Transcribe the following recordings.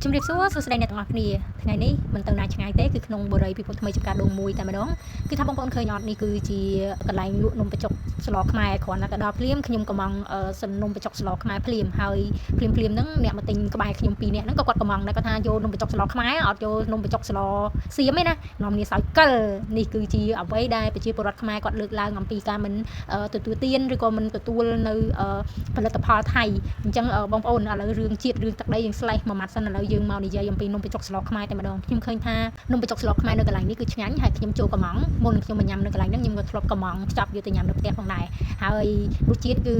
ជំរាបសួរសួស្តីអ្នកទាំងអស់គ្នាថ្ងៃនេះមិនទៅណាឆ្ងាយទេគឺក្នុងបរិយាពិភពថ្មីចំការដងមួយតែម្ដងគឺថាបងប្អូនឃើញអត់នេះគឺជាកន្លែងលក់នំបញ្ចុកស្លខ្មែរគ្រាន់តែទៅដល់ភ្លាមខ្ញុំកំងសិននំបញ្ចុកស្លខ្មែរភ្លាមហើយភ្លាមហ្នឹងអ្នកមកទិញក្បែរខ្ញុំ2នាក់ហ្នឹងក៏គាត់កំងដែរគាត់ថាយកនំបញ្ចុកស្លខ្មែរអត់យកនំបញ្ចុកស្លសៀមទេណានាំគ្នាសើចកិលនេះគឺជាអ្វីដែលប្រជាពលរដ្ឋខ្មែរគាត់លើកឡើងអំពីការមិនទទួលទានឬក៏មិនទទួលនៅផលិតផលថៃអញ្ចឹងបងប្អូនឥឡូវរឿងជាតិរឿងទឹកដីយើងស្លេះមួយម៉ាត់សិនឥឡូវយើងមកនិយាយអំពីនំបញ្ចុកស្លខ្មែរតែម្ដងខ្ញុំឃើញថានំបញ្ចុកស្លខ្មែរនៅកន្លែងនេះគឺឆ្ងាញ់ហើយខ្ញុំចូលកំងមុនខ្ញុំមកញ៉ាំនៅកន្លែងហ្នឹងខ្ញុំក៏ធ្លាប់កំងខ្ចប់យកទៅញ៉ាំនៅផ្ទះផងដែរហើយរសជាតិគឺ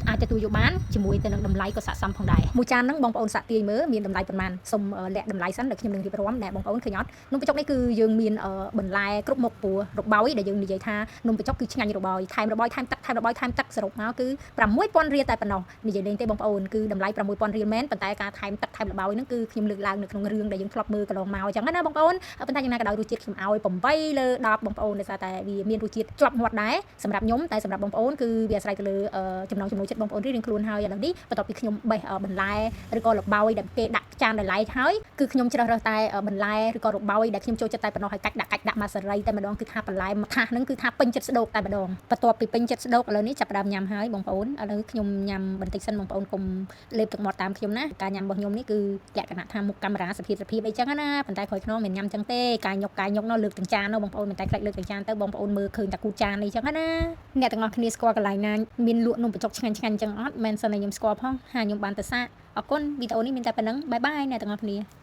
អាចទទួលយកបានជាមួយទៅនឹងតម្លៃក៏ស័ក្តិសមផងដែរមួយចានហ្នឹងបងប្អូនសាក់ទាយមើលមានតម្លៃប៉ុន្មានសូមលាក់តម្លៃសិនដែលខ្ញុំនឹងរៀបរាប់ដែរបងប្អូនឃើញអត់នំបញ្ចុកនេះគឺយើងមានបន្លែគ្រប់មុខព្រោះរបោយដែលយើងនិយាយថានំបញ្ចុកគឺឆ្ងាញ់របោយថែមរបោយថែមទឹកថែមរបោយថែមទឹកសរុបមកគឺ6000រៀលតែប៉ុណ្ណោះនិយាយលេងទេបងប្អូនគឺតម្លៃ6000រៀលមែនប៉ុន្តែការថែមទឹកថែមរបោយហ្នឹងគឺខ្ញុំលើកឡើងនៅក្នុងរឿងដែលយើងធ្លាប់មើលកន្លងមកអញ្ចឹងណាបងប្អូនប៉ុន្តែយ៉ាងណាក៏ដោយរសជាតិខ្ញុំឲ្យ8លើ10បងប្អូនដោយសារតែវាមានរសជាតិជាប់មាត់ដែរសម្រាប់ខ្ញុំតែសម្រាប់បងប្អូនគឺវាអាស្រ័យទៅលើចំណង់ចំណូលចិត្តបងប្អូនរៀងខ្លួនហើយឥឡូវនេះបន្ទាប់ពីខ្ញុំបេះបន្លែឬក៏របោយដែលគេដាក់ចានដោយឡែកហើយគឺខ្ញុំជ្រើសរើសតែបន្លែឬក៏របោយដែលខ្ញុំចូលចិត្តតែប៉ុណ្ណោះហើយកាច់ដាក់ម៉ាសារីតែម្ដងគឺថាបន្លែថាសហ្នឹងគឺថាពេញចិត្តស្ដោកតែម្ដងបន្ទាប់ពីពេញចិត្តស្ដោកឥឡូវនេះចាប់ផ្ដើមញ៉ាំហើយបងប្អូនឥឡូវខ្ញុំញ៉ាំបន្តិចសិនបងប្អូនកុំលេបទឹកមាត់តាមខ្ញុំណាការញ៉ាំរបស់ខ្ញុំនេះគឺលក្ខណៈថាមុខកាមេរ៉ាសភាពអីចឹងណាប៉ុន្តែក្រោយខ្នងមិនញ៉ាំចឹងទេកាយញុកនោះលើកទាំងចាននោះបងប្អូនមិនតែខ្លាចលើកទាំងចានទៅបងប្អូនមើលឃើញតែគូចាននេះចឹងណាអ្នកទាំងអស់គ្នាស្គាល់កន្លែងណាមានលក់នំបញ្ចុកឆ្ងាញ់ចឹងអត់មិនសិនតែខ្ញុំស្គាល់ផងហាខ្ញុំបានទៅសាកអរគុណវីដេអូនេះមានតែប៉ុណ្្នឹងបាយបាយអ្នកទាំងអស់គ្នា